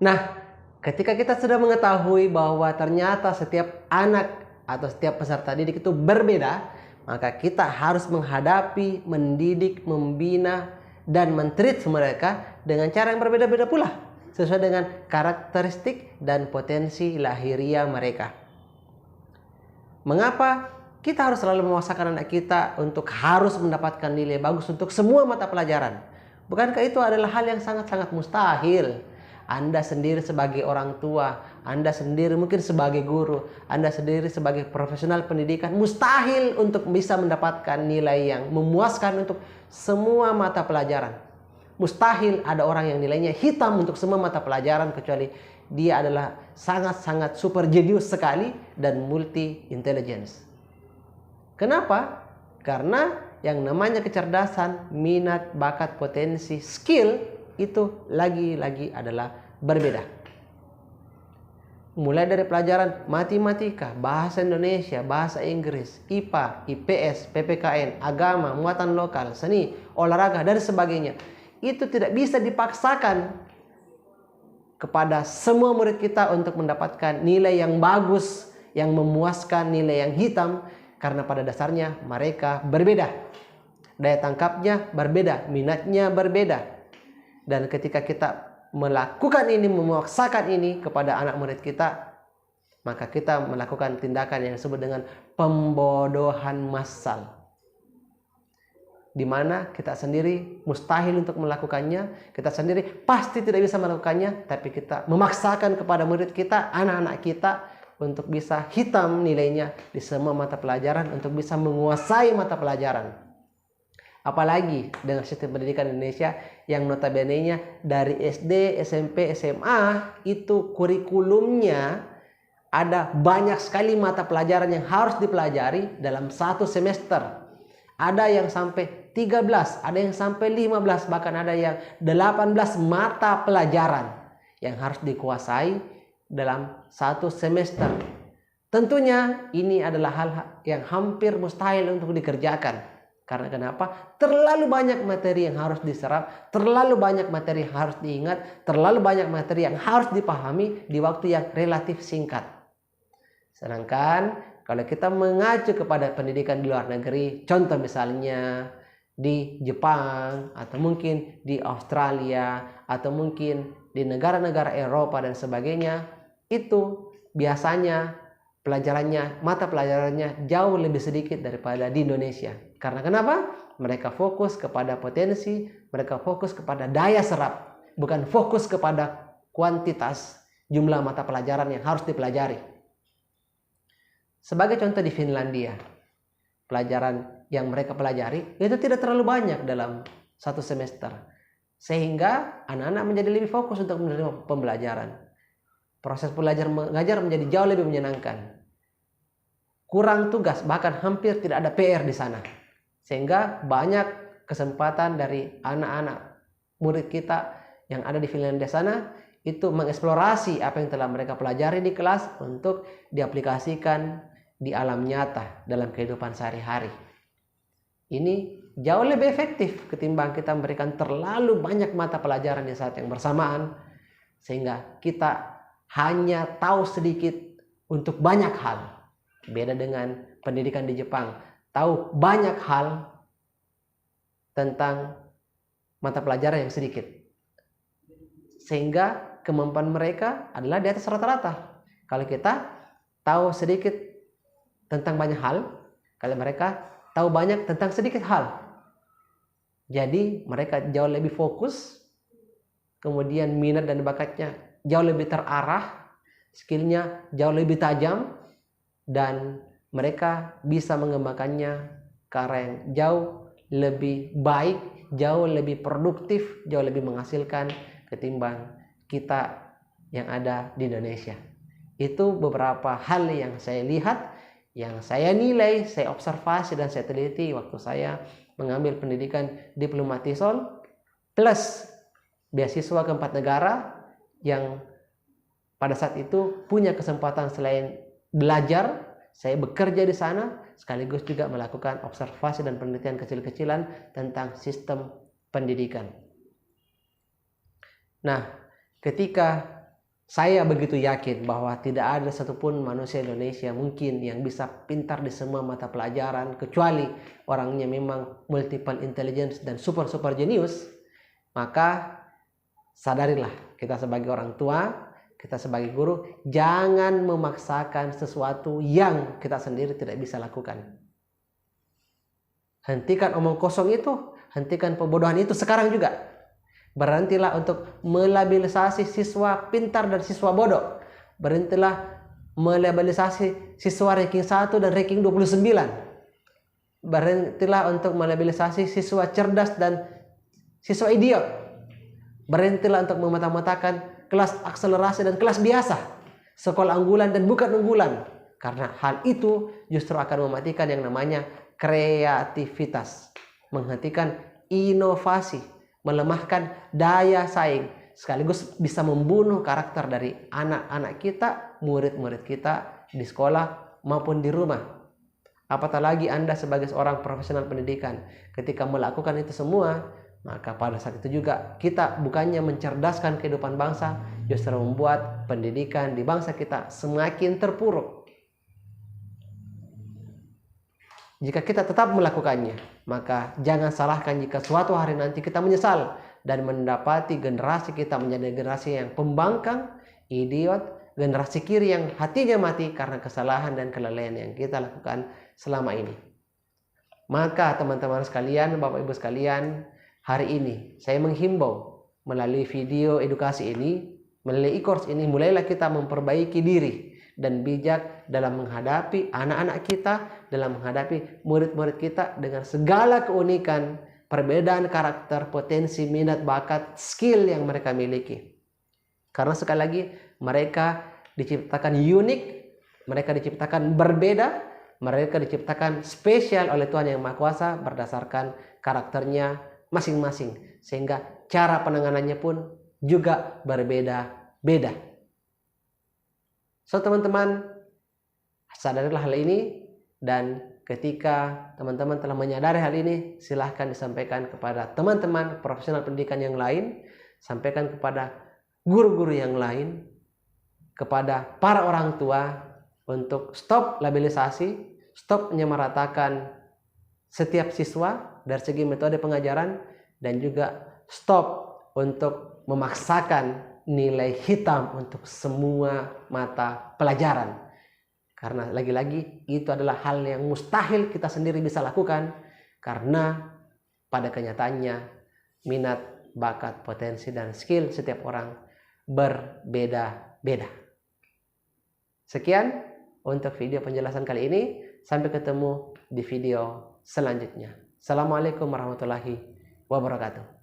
Nah, ketika kita sudah mengetahui bahwa ternyata setiap anak atau setiap peserta didik itu berbeda, maka kita harus menghadapi, mendidik, membina, dan men-treat mereka dengan cara yang berbeda-beda pula, sesuai dengan karakteristik dan potensi lahiriah mereka. Mengapa kita harus selalu memaksakan anak kita untuk harus mendapatkan nilai bagus untuk semua mata pelajaran? Bukankah itu adalah hal yang sangat-sangat mustahil? Anda sendiri sebagai orang tua, Anda sendiri mungkin sebagai guru, Anda sendiri sebagai profesional pendidikan, mustahil untuk bisa mendapatkan nilai yang memuaskan untuk semua mata pelajaran. Mustahil ada orang yang nilainya hitam untuk semua mata pelajaran kecuali dia adalah sangat-sangat super jenius sekali dan multi intelligence. Kenapa? Karena yang namanya kecerdasan, minat, bakat, potensi, skill itu lagi-lagi adalah berbeda. Mulai dari pelajaran matematika, bahasa Indonesia, bahasa Inggris, IPA, IPS, PPKN, agama, muatan lokal, seni, olahraga, dan sebagainya. Itu tidak bisa dipaksakan kepada semua murid kita untuk mendapatkan nilai yang bagus, yang memuaskan, nilai yang hitam, karena pada dasarnya mereka berbeda. Daya tangkapnya berbeda, minatnya berbeda. Dan ketika kita melakukan ini, memaksakan ini kepada anak murid kita, maka kita melakukan tindakan yang disebut dengan pembodohan massal, di mana kita sendiri mustahil untuk melakukannya, kita sendiri pasti tidak bisa melakukannya, tapi kita memaksakan kepada murid kita, anak-anak kita, untuk bisa hitam nilainya di semua mata pelajaran, untuk bisa menguasai mata pelajaran. Apalagi dengan sistem pendidikan Indonesia yang notabene-nya dari SD, SMP, SMA itu kurikulumnya ada banyak sekali mata pelajaran yang harus dipelajari dalam satu semester. Ada yang sampai 13, ada yang sampai 15, bahkan ada yang 18 mata pelajaran yang harus dikuasai dalam satu semester. Tentunya ini adalah hal yang hampir mustahil untuk dikerjakan. Karena kenapa? Terlalu banyak materi yang harus diserap, terlalu banyak materi yang harus diingat, terlalu banyak materi yang harus dipahami di waktu yang relatif singkat. Sedangkan kalau kita mengacu kepada pendidikan di luar negeri, contoh misalnya di Jepang, atau mungkin di Australia, atau mungkin di negara-negara Eropa dan sebagainya, itu biasanya mata pelajarannya jauh lebih sedikit daripada di Indonesia. Karena kenapa? Mereka fokus kepada potensi, mereka fokus kepada daya serap, bukan fokus kepada kuantitas jumlah mata pelajaran yang harus dipelajari. Sebagai contoh di Finlandia, pelajaran yang mereka pelajari itu tidak terlalu banyak dalam satu semester, sehingga anak-anak menjadi lebih fokus untuk menerima pembelajaran. Proses belajar mengajar menjadi jauh lebih menyenangkan. Kurang tugas, bahkan hampir tidak ada PR di sana. Sehingga banyak kesempatan dari anak-anak murid kita yang ada di Finlandia sana itu mengeksplorasi apa yang telah mereka pelajari di kelas untuk diaplikasikan di alam nyata dalam kehidupan sehari-hari. Ini jauh lebih efektif ketimbang kita memberikan terlalu banyak mata pelajaran di saat yang bersamaan, sehingga kita hanya tahu sedikit untuk banyak hal. Beda dengan pendidikan di Jepang, tahu banyak hal tentang mata pelajaran yang sedikit, sehingga kemampuan mereka adalah di atas rata-rata. Kalau kita tahu sedikit tentang banyak hal, kalau mereka tahu banyak tentang sedikit hal, jadi mereka jauh lebih fokus, kemudian minat dan bakatnya jauh lebih terarah, skillnya jauh lebih tajam, dan mereka bisa mengembangkannya ke arah yang jauh lebih baik, jauh lebih produktif, jauh lebih menghasilkan ketimbang kita yang ada di Indonesia. Itu beberapa hal yang saya lihat, yang saya nilai, saya observasi dan saya teliti waktu saya mengambil pendidikan diplomatisol plus beasiswa ke 4 negara yang pada saat itu punya kesempatan selain belajar, saya bekerja di sana sekaligus juga melakukan observasi dan penelitian kecil-kecilan tentang sistem pendidikan. Nah, ketika Saya begitu yakin bahwa tidak ada satupun manusia Indonesia mungkin yang bisa pintar di semua mata pelajaran kecuali orangnya memang multiple intelligence dan super jenius. Maka sadarilah kita sebagai orang tua, kita sebagai guru, jangan memaksakan sesuatu yang kita sendiri tidak bisa lakukan. Hentikan omong kosong itu, hentikan pembodohan itu sekarang juga. Berhentilah untuk melabalisasi siswa pintar dan siswa bodoh. Berhentilah melabalisasi siswa ranking 1 dan ranking 29. Berhentilah untuk melabalisasi siswa cerdas dan siswa idiot. Berhentilah untuk memata-matakan kelas akselerasi dan kelas biasa, sekolah unggulan dan bukan unggulan. Karena hal itu justru akan mematikan yang namanya kreativitas, menghentikan inovasi, melemahkan daya saing, sekaligus bisa membunuh karakter dari anak-anak kita, murid-murid kita di sekolah maupun di rumah. Apatah lagi Anda sebagai seorang profesional pendidikan, ketika melakukan itu semua, maka pada saat itu juga kita bukannya mencerdaskan kehidupan bangsa, justru membuat pendidikan di bangsa kita semakin terpuruk. Jika kita tetap melakukannya, maka jangan salahkan jika suatu hari nanti kita menyesal dan mendapati generasi kita menjadi generasi yang pembangkang, idiot, generasi kiri yang hatinya mati karena kesalahan dan kelalaian yang kita lakukan selama ini. Maka teman-teman sekalian, Bapak Ibu sekalian, hari ini saya menghimbau melalui video edukasi ini, melalui e-course ini, mulailah kita memperbaiki diri dan bijak dalam menghadapi anak-anak kita, dalam menghadapi murid-murid kita dengan segala keunikan, perbedaan karakter, potensi, minat, bakat, skill yang mereka miliki. Karena sekali lagi mereka diciptakan unik, mereka diciptakan berbeda, mereka diciptakan spesial oleh Tuhan Yang Maha Kuasa berdasarkan karakternya masing-masing, sehingga cara penanganannya pun juga berbeda-beda. So teman-teman, sadarilah hal ini, dan ketika teman-teman telah menyadari hal ini, silahkan disampaikan kepada teman-teman profesional pendidikan yang lain, sampaikan kepada guru-guru yang lain, kepada para orang tua untuk stop labalisasi, stop menyamaratakan setiap siswa dari segi metode pengajaran, dan juga stop untuk memaksakan nilai hitam untuk semua mata pelajaran. Karena lagi-lagi itu adalah hal yang mustahil kita sendiri bisa lakukan, karena pada kenyataannya minat, bakat, potensi, dan skill setiap orang berbeda-beda. Sekian untuk video penjelasan kali ini. Sampai ketemu di video selanjutnya. Assalamualaikum warahmatullahi wabarakatuh.